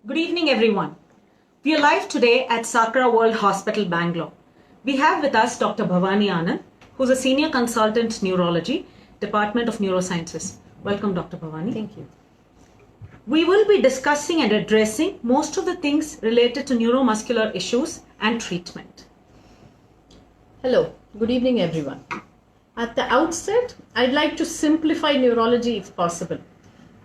Good evening, everyone. We are live today at Sakra World Hospital, Bangalore. We have with us Dr. Bhavani Anand, who's a Senior Consultant Neurology, Department of Neurosciences. Welcome, Dr. Bhavani. Thank you. We will be discussing and addressing most of the things related to neuromuscular issues and treatment. Hello, good evening everyone. At the outset, I'd like to simplify neurology if possible.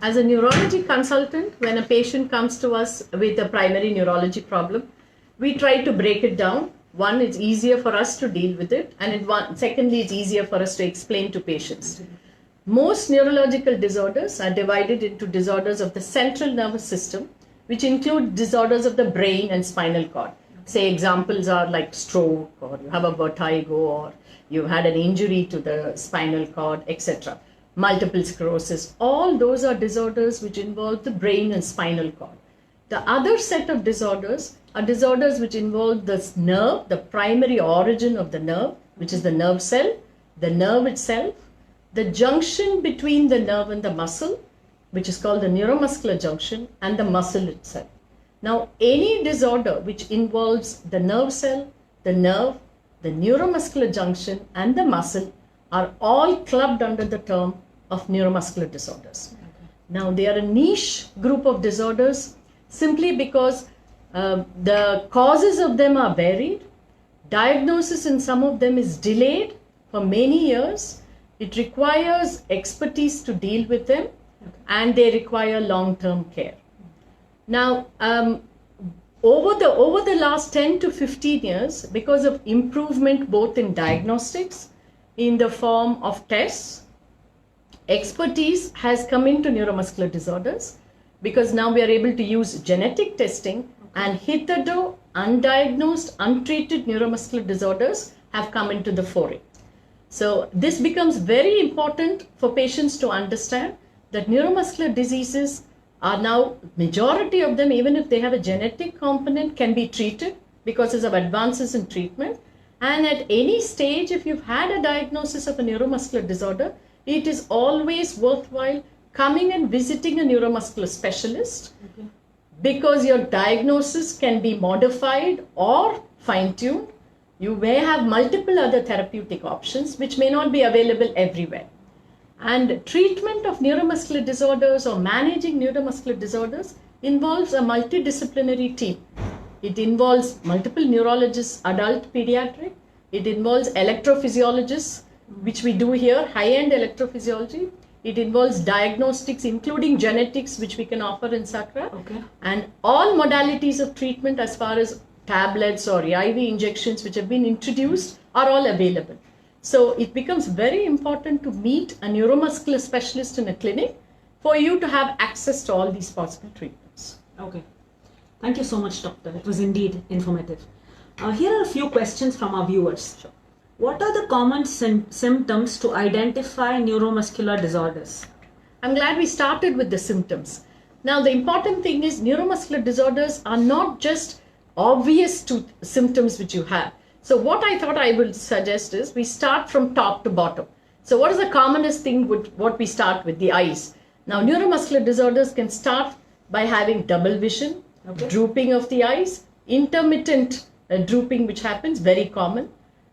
As a neurology consultant, when a patient comes to us with a primary neurology problem, we try to break it down. One, it's easier for us to deal with it, and secondly, it's easier for us to explain to patients. Most neurological disorders are divided into disorders of the central nervous system, which include disorders of the brain and spinal cord. Say examples are like stroke, or you have a vertigo, or you've had an injury to the spinal cord, etc. Multiple sclerosis, all those are disorders which involve the brain and spinal cord. The other set of disorders are disorders which involve the nerve, the primary origin of the nerve, which is the nerve cell, the nerve itself, the junction between the nerve and the muscle, which is called the neuromuscular junction, and the muscle itself. Now, any disorder which involves the nerve cell, the nerve, the neuromuscular junction, and the muscle are all clubbed under the term of neuromuscular disorders. Okay. Now, they are a niche group of disorders simply because the causes of them are varied. Diagnosis in some of them is delayed for many years. It requires expertise to deal with them, and they require long-term care. Now, over the last 10 to 15 years, because of improvement both in diagnostics, in the form of tests, expertise has come into neuromuscular disorders, because now we are able to use genetic testing, and hitherto undiagnosed, untreated neuromuscular disorders have come into the foray. So this becomes very important for patients to understand that neuromuscular diseases are now, majority of them, even if they have a genetic component, can be treated because of advances in treatment. And at any stage, if you've had a diagnosis of a neuromuscular disorder, it is always worthwhile coming and visiting a neuromuscular specialist, because your diagnosis can be modified or fine-tuned. You may have multiple other therapeutic options which may not be available everywhere. And treatment of neuromuscular disorders or managing neuromuscular disorders involves a multidisciplinary team. It involves multiple neurologists, adult, pediatric. It involves electrophysiologists, which we do here, high-end electrophysiology. It involves diagnostics, including genetics, which we can offer in Sakra. Okay. And all modalities of treatment as far as tablets or IV injections which have been introduced are all available. So it becomes very important to meet a neuromuscular specialist in a clinic for you to have access to all these possible treatments. Okay. Thank you so much, Doctor. It was indeed informative. Here are a few questions from our viewers. Sure. What are the common symptoms to identify neuromuscular disorders? I'm glad we started with the symptoms. Now, the important thing is neuromuscular disorders are not just obvious symptoms which you have. So what I thought I would suggest is we start from top to bottom. So what is the commonest thing what we start with? The eyes. Now, neuromuscular disorders can start by having double vision, drooping of the eyes, intermittent drooping which happens, very common.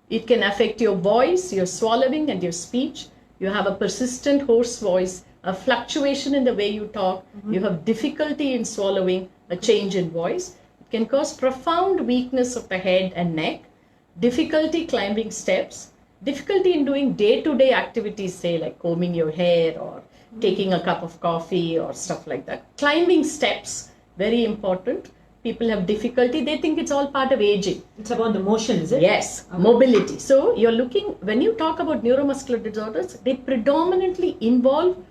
It can affect your voice, your swallowing, and your speech. You have a persistent hoarse voice, a fluctuation in the way you talk. You have difficulty in swallowing, a change in voice. It can cause profound weakness of the head and neck, difficulty climbing steps, difficulty in doing day-to-day activities, say like combing your hair or taking a cup of coffee or stuff like that. Climbing steps, very important. People have difficulty. They think it's all part of aging. It's about the motion, is it? Yes, okay. Mobility. So you're looking, when you talk about neuromuscular disorders, they predominantly involve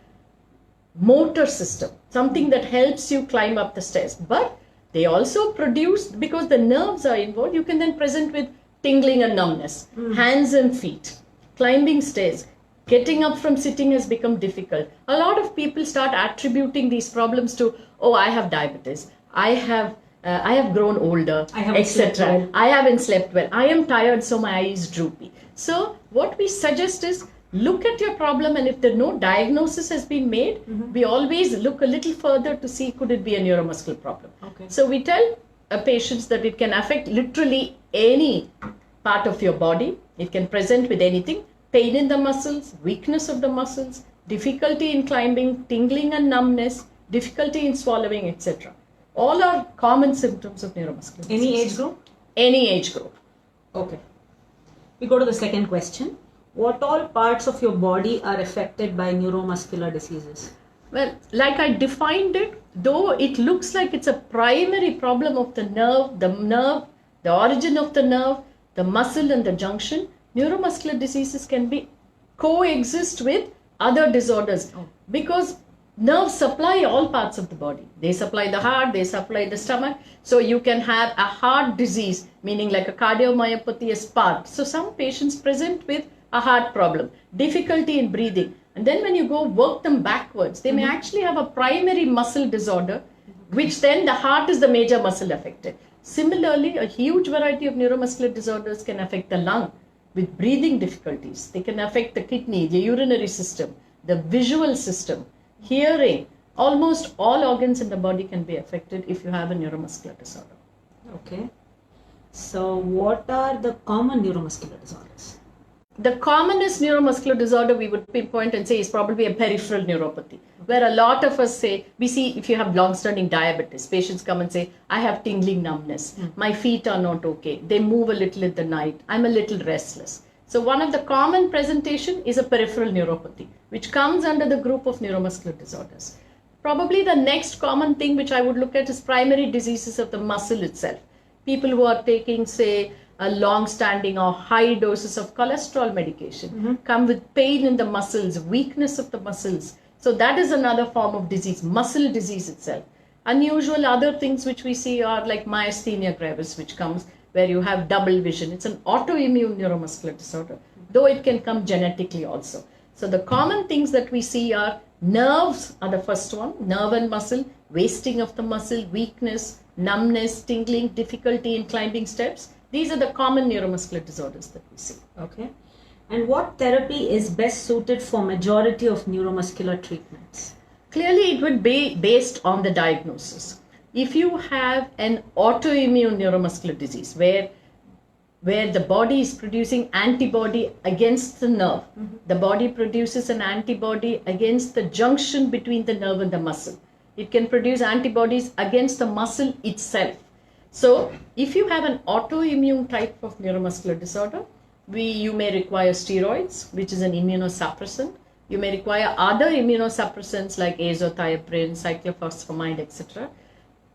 motor system, something that helps you climb up the stairs. But they also produce, because the nerves are involved, you can then present with tingling and numbness, hands and feet, climbing stairs. Getting up from sitting has become difficult. A lot of people start attributing these problems to, oh, I have diabetes, I have grown older, etc. I haven't slept well. I am tired, so my eye is droopy. So what we suggest is look at your problem, and if there no diagnosis has been made, we always look a little further to see could it be a neuromuscular problem. Okay. So we tell patients that it can affect literally any part of your body. It can present with anything: pain in the muscles, weakness of the muscles, difficulty in climbing, tingling and numbness, difficulty in swallowing, etc. All are common symptoms of neuromuscular disease. Any age group? Any age group. Okay. We go to the second question. What all parts of your body are affected by neuromuscular diseases? Well, like I defined it, though it looks like it's a primary problem of the nerve, the origin of the nerve, the muscle and the junction, neuromuscular diseases can be coexist with other disorders because nerves supply all parts of the body. They supply the heart, they supply the stomach. So you can have a heart disease, meaning like a cardiomyopathy, a spark. So some patients present with a heart problem, difficulty in breathing. And then when you go work them backwards, they may actually have a primary muscle disorder, which then the heart is the major muscle affected. Similarly, a huge variety of neuromuscular disorders can affect the lung with breathing difficulties. They can affect the kidney, the urinary system, the visual system, hearing. Almost all organs in the body can be affected if you have a neuromuscular disorder. Okay. So what are the common neuromuscular disorders? The commonest neuromuscular disorder we would pinpoint and say is probably a peripheral neuropathy, where a lot of us say, we see if you have long-standing diabetes, patients come and say, I have tingling numbness, my feet are not okay, they move a little in the night, I'm a little restless. So one of the common presentation is a peripheral neuropathy, which comes under the group of neuromuscular disorders. Probably the next common thing which I would look at is primary diseases of the muscle itself. People who are taking, say, a long-standing or high doses of cholesterol medication come with pain in the muscles, weakness of the muscles. So that is another form of disease, muscle disease itself. Unusual other things which we see are like myasthenia gravis, which comes where you have double vision. It's an autoimmune neuromuscular disorder, though it can come genetically also. So the common things that we see are nerves are the first one, nerve and muscle, wasting of the muscle, weakness, numbness, tingling, difficulty in climbing steps. These are the common neuromuscular disorders that we see. Okay. And what therapy is best suited for majority of neuromuscular treatments? Clearly, it would be based on the diagnosis. If you have an autoimmune neuromuscular disease where the body is producing antibody against the nerve, the body produces an antibody against the junction between the nerve and the muscle. It can produce antibodies against the muscle itself. So if you have an autoimmune type of neuromuscular disorder, you may require steroids, which is an immunosuppressant. You may require other immunosuppressants like azathioprine, cyclophosphamide, etc.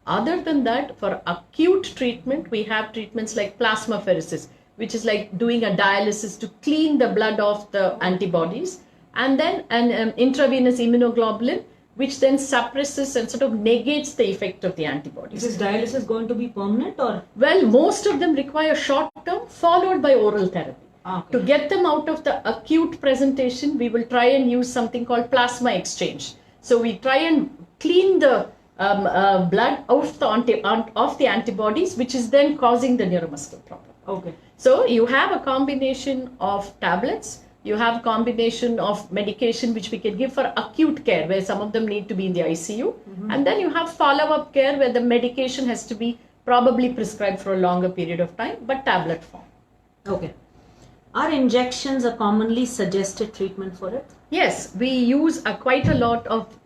Other than that, for acute treatment, we have treatments like plasmapheresis, which is like doing a dialysis to clean the blood of the antibodies, and then an intravenous immunoglobulin, which then suppresses and sort of negates the effect of the antibodies. Is this dialysis going to be permanent or? Well, most of them require short term followed by oral therapy. Okay. To get them out of the acute presentation, we will try and use something called plasma exchange. So we try and clean the blood of the antibodies, which is then causing the neuromuscular problem. Okay. So you have a combination of tablets. You have a combination of medication which we can give for acute care, where some of them need to be in the ICU. And then you have follow-up care where the medication has to be probably prescribed for a longer period of time, but tablet form. Okay. Are injections a commonly suggested treatment for it? Yes, we use quite a lot of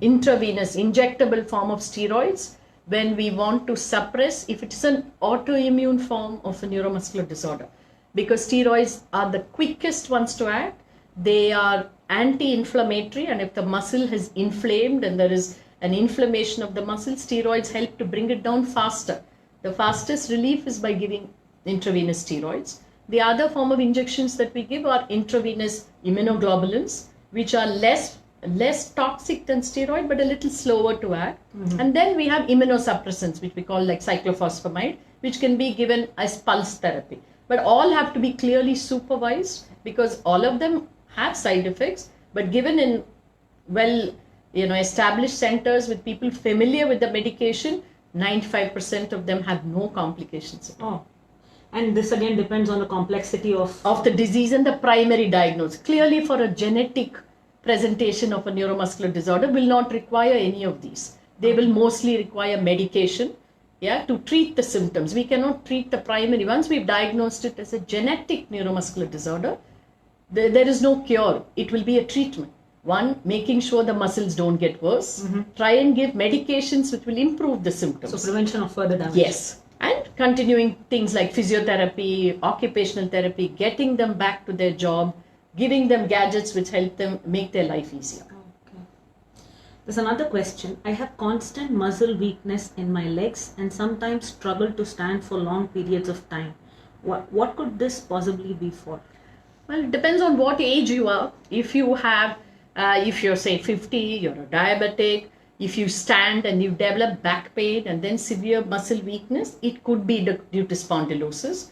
intravenous, injectable form of steroids when we want to suppress, if it is an autoimmune form of a neuromuscular disorder. Because steroids are the quickest ones to act. They are anti-inflammatory, and if the muscle has inflamed and there is an inflammation of the muscle, steroids help to bring it down faster. The fastest relief is by giving intravenous steroids. The other form of injections that we give are intravenous immunoglobulins, which are less toxic than steroid, but a little slower to act. And then we have immunosuppressants, which we call like cyclophosphamide, which can be given as pulse therapy. But all have to be clearly supervised because all of them have side effects, but given in established centers with people familiar with the medication, 95% of them have no complications at all. And this again depends on the complexity of the disease and the primary diagnosis. Clearly, for a genetic presentation of a neuromuscular disorder will not require any of these. They will mostly require medication, yeah, to treat the symptoms. We cannot treat the primary. Once we've diagnosed it as a genetic neuromuscular disorder, there is no cure. It will be a treatment. One, making sure the muscles don't get worse. Try and give medications which will improve the symptoms. So prevention of further damage. Yes. And continuing things like physiotherapy, occupational therapy, getting them back to their job, giving them gadgets which help them make their life easier. Okay. There's another question. I have constant muscle weakness in my legs and sometimes struggle to stand for long periods of time. What could this possibly be for? Well, it depends on what age you are. If you have, if you're say 50, you're a diabetic, if you stand and you develop back pain and then severe muscle weakness, it could be due to spondylosis.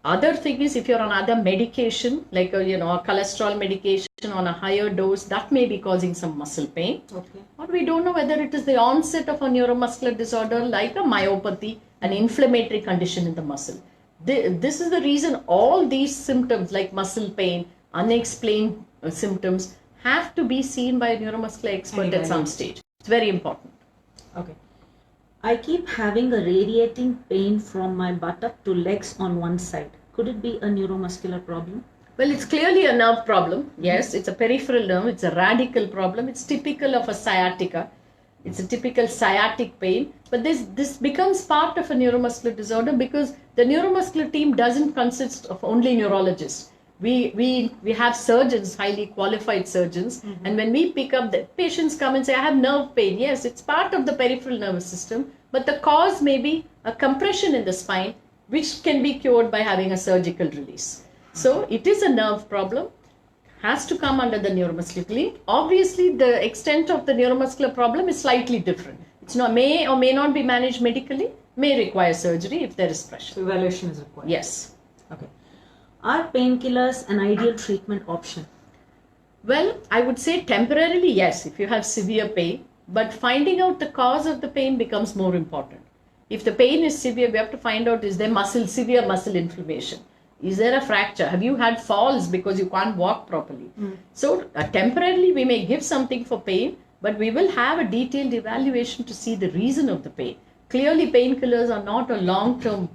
Other thing is if you're on other medication, like a cholesterol medication on a higher dose, that may be causing some muscle pain. Okay. Or we don't know whether it is the onset of a neuromuscular disorder like a myopathy, an inflammatory condition in the muscle. This is the reason all these symptoms like muscle pain, unexplained symptoms have to be seen by a neuromuscular expert at some stage. It's very important. Okay. I keep having a radiating pain from my buttock to legs on one side. Could it be a neuromuscular problem? Well, it's clearly a nerve problem. Yes, it's a peripheral nerve. It's a radical problem. It's typical of a sciatica. It's a typical sciatic pain. But this becomes part of a neuromuscular disorder because the neuromuscular team doesn't consist of only neurologists. We have surgeons, highly qualified surgeons, and when we pick up, the patients come and say, I have nerve pain. Yes, it's part of the peripheral nervous system, but the cause may be a compression in the spine, which can be cured by having a surgical release. So it is a nerve problem, has to come under the neuromuscular team. Obviously, the extent of the neuromuscular problem is slightly different. It's not, may or may not be managed medically, may require surgery if there is pressure. So evaluation is required. Yes. Okay. Are painkillers an ideal treatment option? Well, I would say temporarily, yes, if you have severe pain, but finding out the cause of the pain becomes more important. If the pain is severe, we have to find out, is there severe muscle inflammation? Is there a fracture? Have you had falls because you can't walk properly? So temporarily we may give something for pain, but we will have a detailed evaluation to see the reason of the pain. Clearly painkillers are not a long-term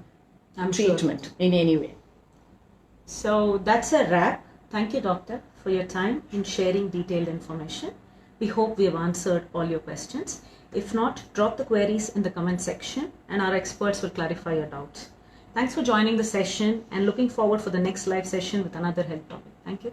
treatment in any way. So that's a wrap. Thank you, doctor, for your time in sharing detailed information. We hope we have answered all your questions. If not, drop the queries in the comment section and our experts will clarify your doubts. Thanks for joining the session and looking forward for the next live session with another health topic. Thank you.